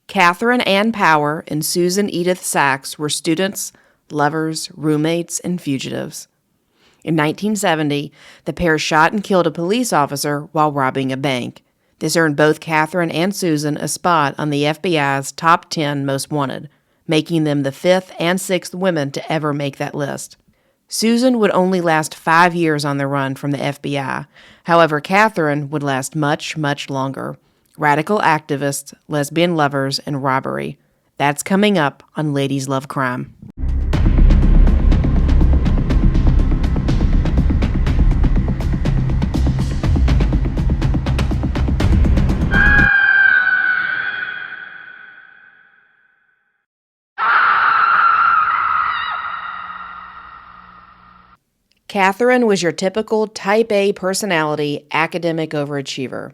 Katherine Ann Power and Susan Edith Saxe were students, lovers, roommates, and fugitives. In 1970, the pair shot and killed a police officer while robbing a bank. This earned both Katherine and Susan a spot on the FBI's top 10 most wanted, making them the fifth and sixth women to ever make that list. Susan would only last 5 years on the run from the FBI. However, Katherine would last much, much longer. Radical activists, lesbian lovers, and robbery. That's coming up on Ladies Love Crime. Katherine was your typical type A personality, academic overachiever.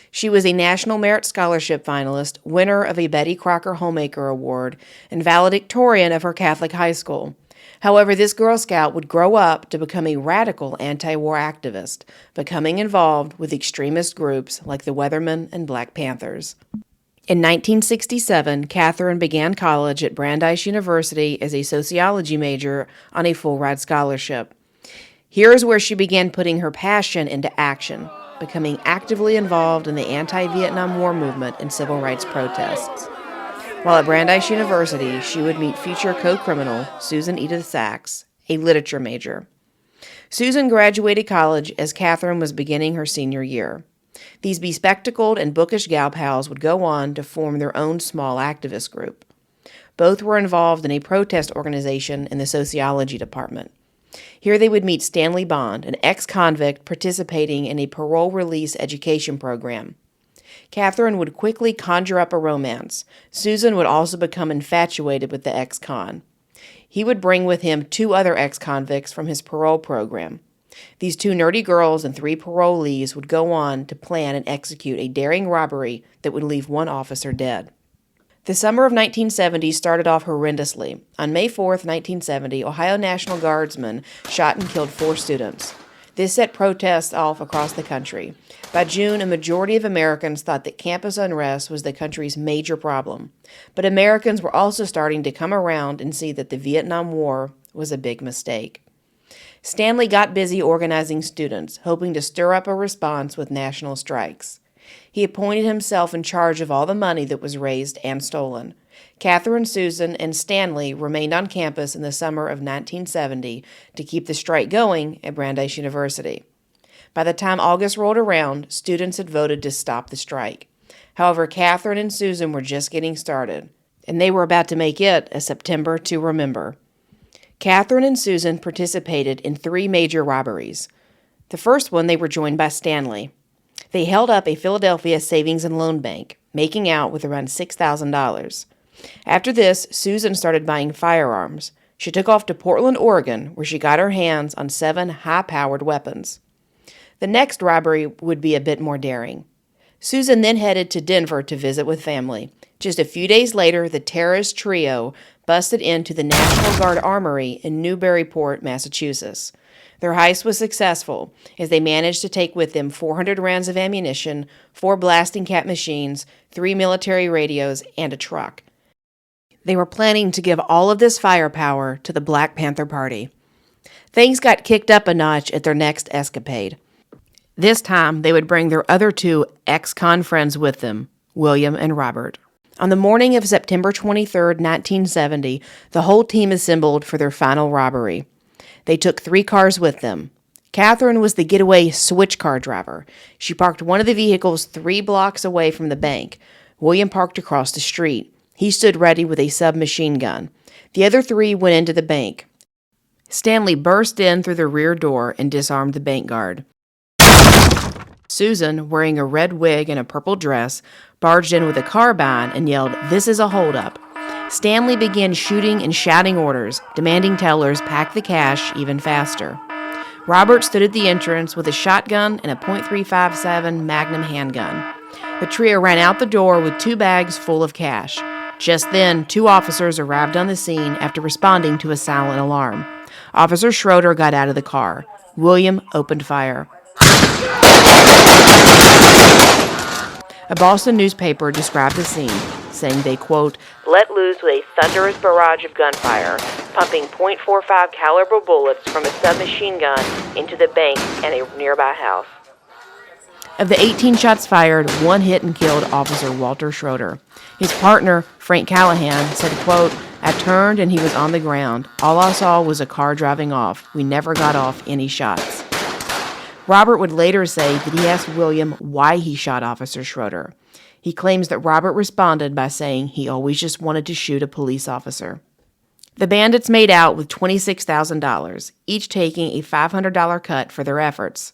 She was a National Merit Scholarship finalist, winner of a Betty Crocker Homemaker Award, and valedictorian of her Catholic high school. However, this Girl Scout would grow up to become a radical anti-war activist, becoming involved with extremist groups like the Weathermen and Black Panthers. In 1967, Katherine began college at Brandeis University as a sociology major on a full-ride scholarship. Here is where she began putting her passion into action, becoming actively involved in the anti-Vietnam War movement and civil rights protests. While at Brandeis University, she would meet future co-criminal Susan Edith Saxe, a literature major. Susan graduated college as Katherine was beginning her senior year. These bespectacled and bookish gal pals would go on to form their own small activist group. Both were involved in a protest organization in the sociology department. Here they would meet Stanley Bond, an ex-convict participating in a parole release education program. Katherine would quickly conjure up a romance. Susan would also become infatuated with the ex-con. He would bring with him 2 other ex-convicts from his parole program. These 2 nerdy girls and 3 parolees would go on to plan and execute a daring robbery that would leave 1 officer dead. The summer of 1970 started off horrendously. On May 4, 1970, Ohio National Guardsmen shot and killed 4 students. This set protests off across the country. By June, a majority of Americans thought that campus unrest was the country's major problem. But Americans were also starting to come around and see that the Vietnam War was a big mistake. Stanley got busy organizing students, hoping to stir up a response with national strikes. He appointed himself in charge of all the money that was raised and stolen. Katherine, Susan, and Stanley remained on campus in the summer of 1970 to keep the strike going at Brandeis University. By the time August rolled around, students had voted to stop the strike. However, Katherine and Susan were just getting started, and they were about to make it a September to remember. Katherine and Susan participated in 3 major robberies. The first one, they were joined by Stanley. They held up a Philadelphia savings and loan bank, making out with around $6,000. After this, Susan started buying firearms. She took off to Portland, Oregon, where she got her hands on 7 high-powered weapons. The next robbery would be a bit more daring. Susan then headed to Denver to visit with family. Just a few days later, the terrorist trio busted into the National Guard Armory in Newburyport, Massachusetts. Their heist was successful, as they managed to take with them 400 rounds of ammunition, 4 blasting cap machines, 3 military radios, and a truck. They were planning to give all of this firepower to the Black Panther Party. Things got kicked up a notch at their next escapade. This time, they would bring their other 2 ex-con friends with them, William and Robert. On the morning of September 23, 1970, the whole team assembled for their final robbery. They took 3 cars with them. Katherine was the getaway switch car driver. She parked one of the vehicles 3 blocks away from the bank. William parked across the street. He stood ready with a submachine gun. The other 3 went into the bank. Stanley burst in through the rear door and disarmed the bank guard. Susan, wearing a red wig and a purple dress, barged in with a carbine and yelled, "This is a holdup." Stanley began shooting and shouting orders, demanding tellers pack the cash even faster. Robert stood at the entrance with a shotgun and a .357 Magnum handgun. The trio ran out the door with 2 bags full of cash. Just then, 2 officers arrived on the scene after responding to a silent alarm. Officer Schroeder got out of the car. William opened fire. A Boston newspaper described the scene. saying they, quote, let loose with a thunderous barrage of gunfire, pumping .45 caliber bullets from a submachine gun into the bank and a nearby house. Of the 18 shots fired, one hit and killed Officer Walter Schroeder. His partner, Frank Callahan, said, quote, I turned and he was on the ground. All I saw was a car driving off. We never got off any shots. Robert would later say that he asked William why he shot Officer Schroeder. He claims that Robert responded by saying he always just wanted to shoot a police officer. The bandits made out with $26,000, each taking a $500 cut for their efforts.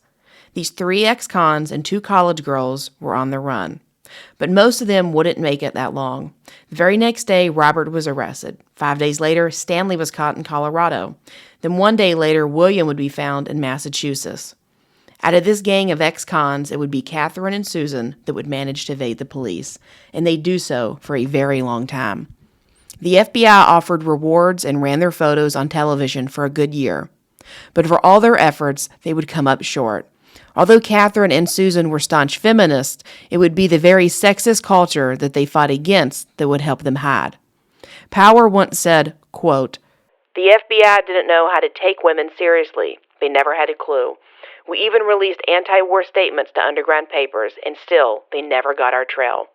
These 3 ex-cons and 2 college girls were on the run. But most of them wouldn't make it that long. The very next day, Robert was arrested. 5 days later, Stanley was caught in Colorado. Then 1 day later, William would be found in Massachusetts. Out of this gang of ex-cons, it would be Katherine and Susan that would manage to evade the police, and they'd do so for a very long time. The FBI offered rewards and ran their photos on television for a good year. But for all their efforts, they would come up short. Although Katherine and Susan were staunch feminists, it would be the very sexist culture that they fought against that would help them hide. Power once said, quote, the FBI didn't know how to take women seriously. They never had a clue. We even released anti-war statements to underground papers, and still, they never got our trail.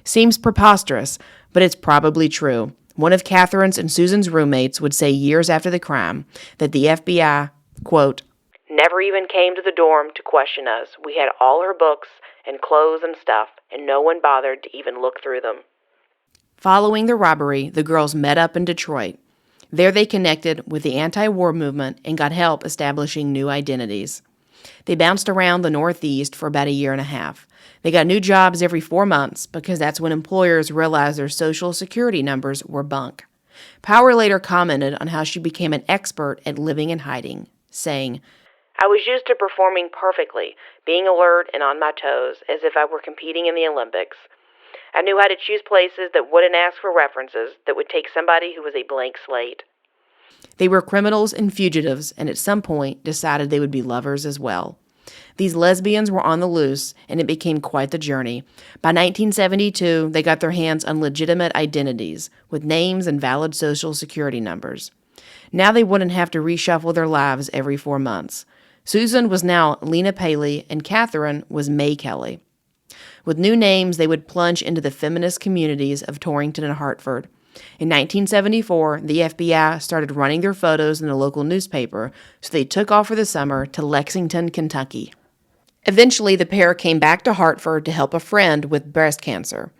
Seems preposterous, but it's probably true. One of Katherine's and Susan's roommates would say years after the crime that the FBI, quote, never even came to the dorm to question us. We had all her books and clothes and stuff, and no one bothered to even look through them. Following the robbery, the girls met up in Detroit. There they connected with the anti-war movement and got help establishing new identities. They bounced around the Northeast for about a year and a half. They got new jobs every 4 months because that's when employers realized their Social Security numbers were bunk. Power later commented on how she became an expert at living in hiding, saying, I was used to performing perfectly, being alert and on my toes, as if I were competing in the Olympics. I knew how to choose places that wouldn't ask for references, that would take somebody who was a blank slate. They were criminals and fugitives, and at some point decided they would be lovers as well. These lesbians were on the loose, and it became quite the journey. By 1972, they got their hands on legitimate identities, with names and valid Social Security numbers. Now they wouldn't have to reshuffle their lives every 4 months. Susan was now Lena Paley, and Katherine was May Kelly. With new names, they would plunge into the feminist communities of Torrington and Hartford. In 1974, the FBI started running their photos in a local newspaper, so they took off for the summer to Lexington, Kentucky. Eventually, the pair came back to Hartford to help a friend with breast cancer.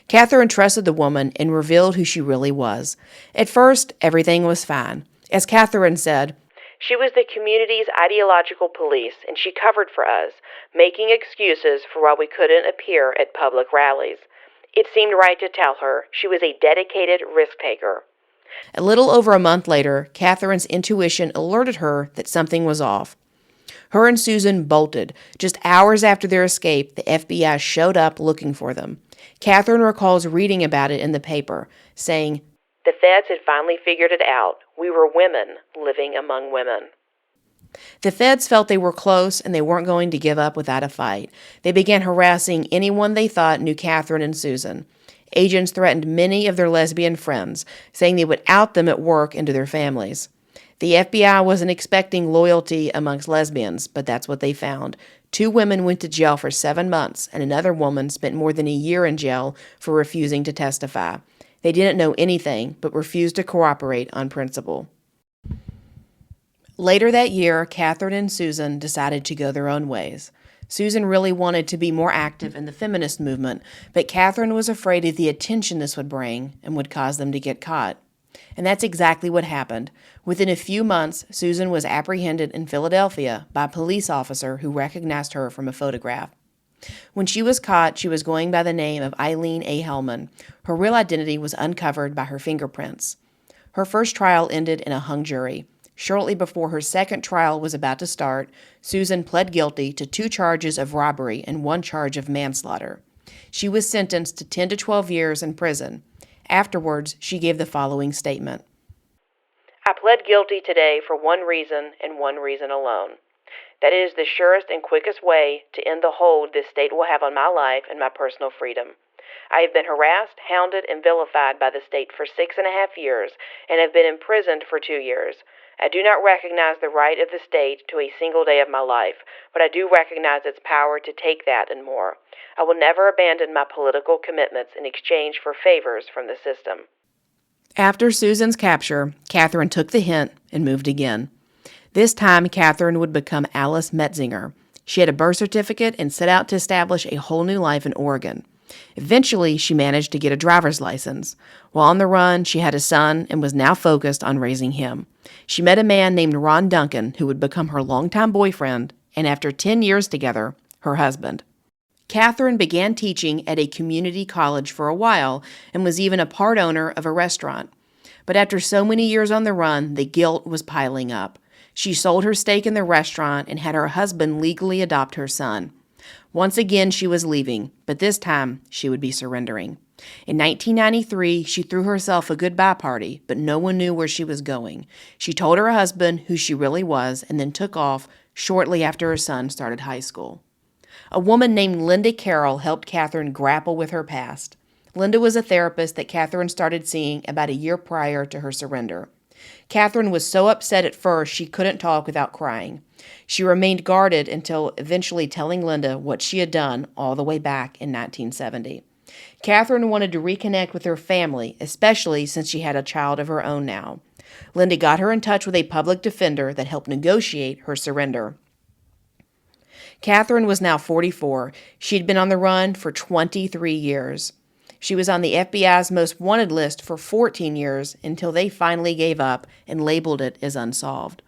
Katherine trusted the woman and revealed who she really was. At first, everything was fine. As Katherine said, she was the community's ideological police, and she covered for us, making excuses for why we couldn't appear at public rallies. It seemed right to tell her she was a dedicated risk-taker. A little over a month later, Katherine's intuition alerted her that something was off. Her and Susan bolted. Just hours after their escape, the FBI showed up looking for them. Katherine recalls reading about it in the paper, saying, the feds had finally figured it out. We were women living among women. The feds felt they were close and they weren't going to give up without a fight. They began harassing anyone they thought knew Katherine and Susan. Agents threatened many of their lesbian friends, saying they would out them at work and to their families. The FBI wasn't expecting loyalty amongst lesbians, but that's what they found. 2 women went to jail for 7 months, and another woman spent more than a year in jail for refusing to testify. They didn't know anything, but refused to cooperate on principle. Later that year, Katherine and Susan decided to go their own ways. Susan really wanted to be more active in the feminist movement, but Katherine was afraid of the attention this would bring and would cause them to get caught. And that's exactly what happened. Within a few months, Susan was apprehended in Philadelphia by a police officer who recognized her from a photograph. When she was caught, she was going by the name of Eileen A. Hellman. Her real identity was uncovered by her fingerprints. Her first trial ended in a hung jury. Shortly before her second trial was about to start, Susan pled guilty to 2 charges of robbery and 1 charge of manslaughter. She was sentenced to 10 to 12 years in prison. Afterwards, she gave the following statement. I pled guilty today for one reason and one reason alone. That is the surest and quickest way to end the hold this state will have on my life and my personal freedom. I have been harassed, hounded, and vilified by the state for 6.5 years and have been imprisoned for 2 years. I do not recognize the right of the state to a single day of my life, but I do recognize its power to take that and more. I will never abandon my political commitments in exchange for favors from the system. After Susan's capture, Katherine took the hint and moved again. This time, Katherine would become Alice Metzinger. She had a birth certificate and set out to establish a whole new life in Oregon. Eventually, she managed to get a driver's license. While on the run, she had a son and was now focused on raising him. She met a man named Ron Duncan, who would become her longtime boyfriend, and after 10 years together, her husband. Katherine began teaching at a community college for a while and was even a part owner of a restaurant. But after so many years on the run, the guilt was piling up. She sold her stake in the restaurant and had her husband legally adopt her son. Once again, she was leaving, but this time she would be surrendering. In 1993, she threw herself a goodbye party, but no one knew where she was going. She told her husband who she really was and then took off shortly after her son started high school. A woman named Linda Carroll helped Katherine grapple with her past. Linda was a therapist that Katherine started seeing about a year prior to her surrender. Katherine was so upset at first she couldn't talk without crying. She remained guarded until eventually telling Linda what she had done all the way back in 1970. Katherine wanted to reconnect with her family, especially since she had a child of her own now. Linda got her in touch with a public defender that helped negotiate her surrender. Katherine was now 44. She'd been on the run for 23 years. She was on the FBI's most wanted list for 14 years until they finally gave up and labeled it as unsolved.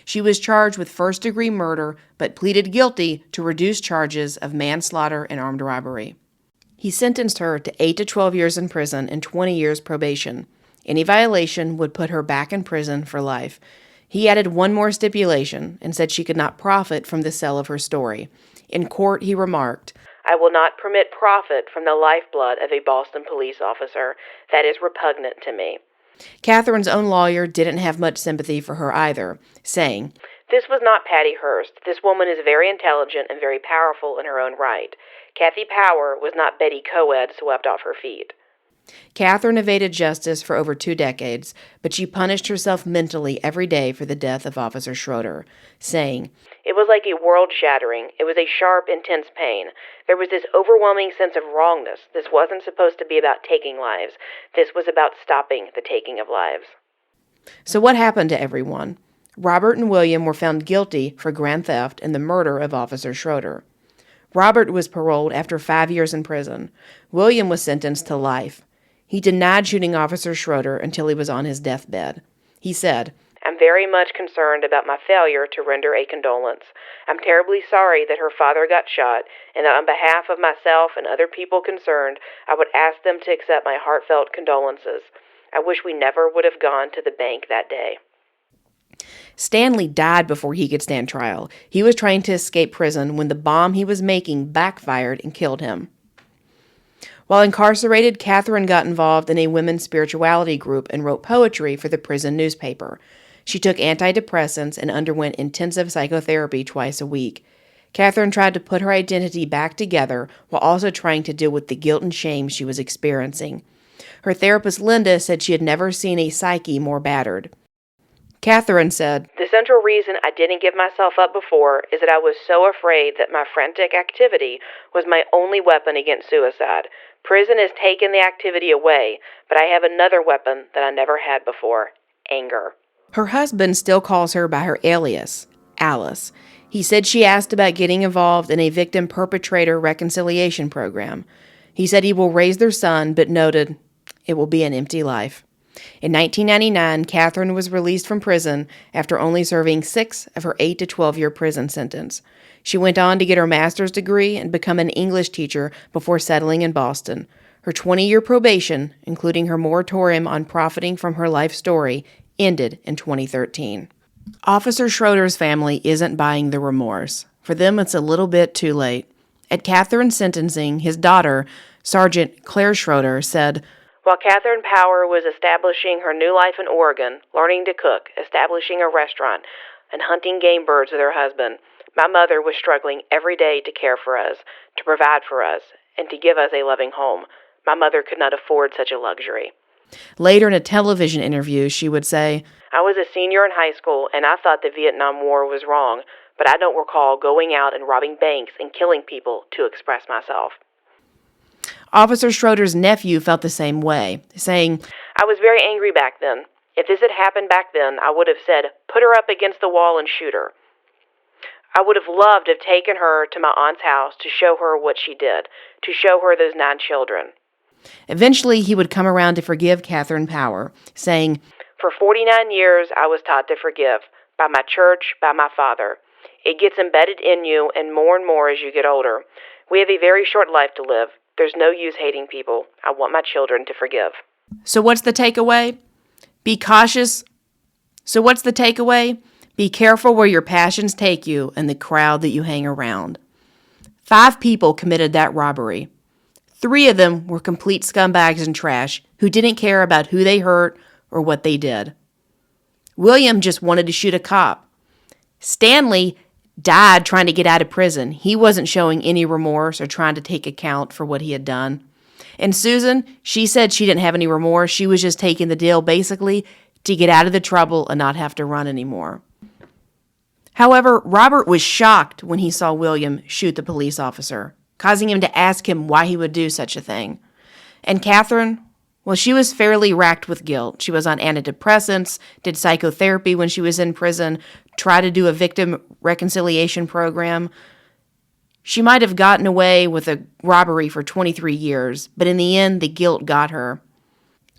She was charged with first-degree murder but pleaded guilty to reduced charges of manslaughter and armed robbery. He sentenced her to 8 to 12 years in prison and 20 years probation. Any violation would put her back in prison for life. He added one more stipulation and said she could not profit from the sale of her story. In court, he remarked, "I will not permit profit from the lifeblood of a Boston police officer. That is repugnant to me." Katherine's own lawyer didn't have much sympathy for her either, saying, "This was not Patty Hearst. This woman is very intelligent and very powerful in her own right. Kathy Power was not Betty Coed swept off her feet." Katherine evaded justice for over 2 decades, but she punished herself mentally every day for the death of Officer Schroeder, saying, "It was like a world-shattering. It was a sharp, intense pain. There was this overwhelming sense of wrongness. This wasn't supposed to be about taking lives. This was about stopping the taking of lives." So what happened to everyone? Robert and William were found guilty for grand theft and the murder of Officer Schroeder. Robert was paroled after 5 years in prison. William was sentenced to life. He denied shooting Officer Schroeder until he was on his deathbed. He said, "I'm very much concerned about my failure to render a condolence. I'm terribly sorry that her father got shot, and that on behalf of myself and other people concerned, I would ask them to accept my heartfelt condolences. I wish we never would have gone to the bank that day." Stanley died before he could stand trial. He was trying to escape prison when the bomb he was making backfired and killed him. While incarcerated, Katherine got involved in a women's spirituality group and wrote poetry for the prison newspaper. She took antidepressants and underwent intensive psychotherapy twice a week. Katherine tried to put her identity back together while also trying to deal with the guilt and shame she was experiencing. Her therapist Linda said she had never seen a psyche more battered. Katherine said, "The central reason I didn't give myself up before is that I was so afraid that my frantic activity was my only weapon against suicide. Prison has taken the activity away, but I have another weapon that I never had before: anger." Her husband still calls her by her alias, Alice. He said she asked about getting involved in a victim-perpetrator reconciliation program. He said he will raise their son, but noted, "It will be an empty life." In 1999, Katherine was released from prison after only serving 6 of her 8 to 12-year prison sentence. She went on to get her master's degree and become an English teacher before settling in Boston. Her 20-year probation, including her moratorium on profiting from her life story, ended in 2013. Officer Schroeder's family isn't buying the remorse. For them, it's a little bit too late. At Katherine's sentencing, his daughter, Sergeant Claire Schroeder, said, "While Katherine Power was establishing her new life in Oregon, learning to cook, establishing a restaurant, and hunting game birds with her husband, my mother was struggling every day to care for us, to provide for us, and to give us a loving home. My mother could not afford such a luxury. Later in a television interview, she would say, I was a senior in high school, and I thought the Vietnam War was wrong, but I don't recall going out and robbing banks and killing people to express myself. Officer Schroeder's nephew felt the same way, saying, I was very angry back then. If this had happened back then, I would have said, put her up against the wall and shoot her. I would have loved to have taken her to my aunt's house to show her what she did, to show her those 9 children. Eventually, he would come around to forgive Katherine Power, saying, for 49 years, I was taught to forgive, by my church, by my father. It gets embedded in you and more as you get older. We have a very short life to live. There's no use hating people. I want my children to forgive. So what's the takeaway? Be cautious. So what's the takeaway? Be careful where your passions take you and the crowd that you hang around. 5 people committed that robbery. 3 of them were complete scumbags and trash who didn't care about who they hurt or what they did. William just wanted to shoot a cop. Stanley died trying to get out of prison. He wasn't showing any remorse or trying to take account for what he had done. And Susan, she said she didn't have any remorse. She was just taking the deal basically to get out of the trouble and not have to run anymore. However, Robert was shocked when he saw William shoot the police officer, causing him to ask him why he would do such a thing. And Katherine, well, she was fairly racked with guilt. She was on antidepressants, did psychotherapy when she was in prison, tried to do a victim reconciliation program. She might have gotten away with a robbery for 23 years, but in the end, the guilt got her.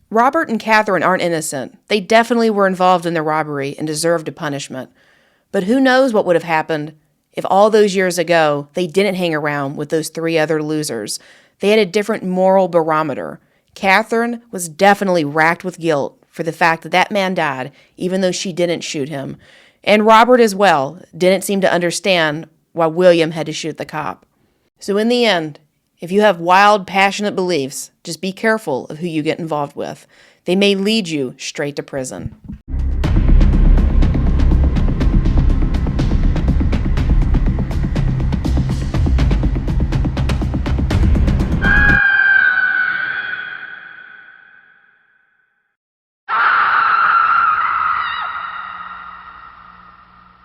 Robert and Katherine aren't innocent. They definitely were involved in the robbery and deserved a punishment. But who knows what would have happened if all those years ago they didn't hang around with those 3 other losers. They had a different moral barometer. Katherine was definitely racked with guilt for the fact that that man died, even though she didn't shoot him. And Robert as well didn't seem to understand why William had to shoot the cop. So in the end, if you have wild, passionate beliefs, just be careful of who you get involved with. They may lead you straight to prison.